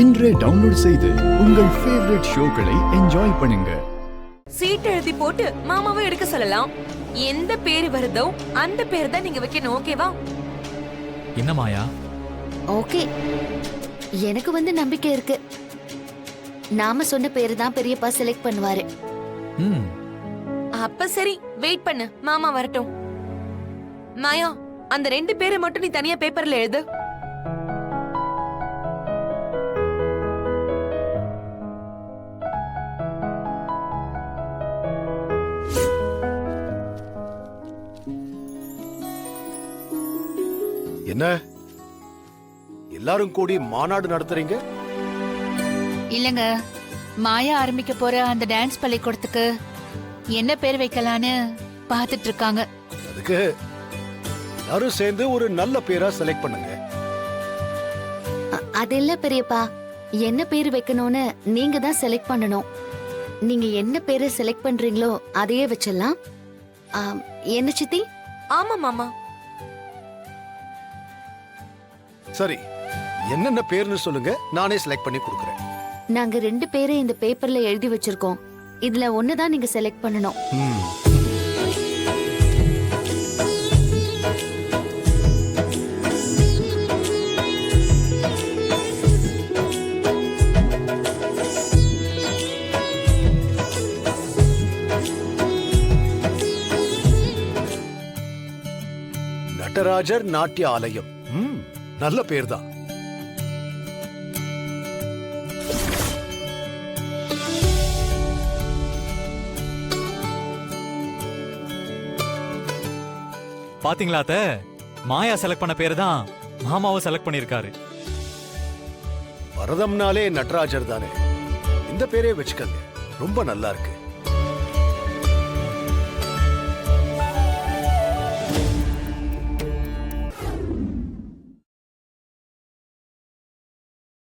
இன்றே டவுன்லோட் செய்து உங்கள் ஃபேவரட் ஷோக்களை என்ஜாய் பண்ணுங்க. சீட் எழுதி போட்டு மாமாவை எடுக்க சொல்லலாம். எந்த பேரு வருதோ அந்த பேர் தான் நீங்க வைக்கணும். ஓகேவா? என்ன மாயா? ஓகே, எனக்கு நம்பிக்கை இருக்கு. நாம சொன்ன பேரு தான் பெரியப்பா செலக்ட் பண்ணுவாரு. அப்ப சரி, வெயிட் பண்ணு, மாமா வரட்டும். மாயா, அந்த 2 பேரை மட்டும் நீ தனியா பேப்பர்ல எழுது. என்ன எல்லாரும் கூடி மாநாடு நடத்துறீங்க? இல்லங்க, மாயா ஆரம்பிக்க போற அந்த டான்ஸ் பள்ளிக்கூடத்துக்கு என்ன பேர் வைக்கலான்னு பாத்துட்டு இருக்காங்க. அதுக்கு எல்லாரும் சேர்ந்து ஒரு நல்ல பேரா செலக்ட் பண்ணுங்க. அது இல்ல பெரியப்பா, என்ன பேரு வைக்கணும்னு நீங்க தான் செலக்ட் பண்ணணும். நீங்க என்ன பேரு செலக்ட் பண்றீங்களோ அதையே வச்சிடலாம். என்ன சித்தி? ஆமா மாமா. சரி, என்னென்ன பேர்னு சொல்லுங்க, நானே செலக்ட் பண்ணி கொடுக்கறேன். நாங்க 2 பேரை இந்த பேப்பர்ல எழுதி வச்சிருக்கோம். இதுல ஒண்ணுதான் நீங்க செலக்ட் பண்ணணும். நடராஜர் நாட்டிய ஆலயம். நல்ல பேர் தான். பாத்தீங்களா அத்த? மாயா செலக்ட் பண்ண பேரு தான் மாமாவும் செலக்ட் பண்ணிருக்காரு. பரதம்னாலே நடராஜர் தானே, இந்த பேரே வச்சுக்கங்க, ரொம்ப நல்லா இருக்கு.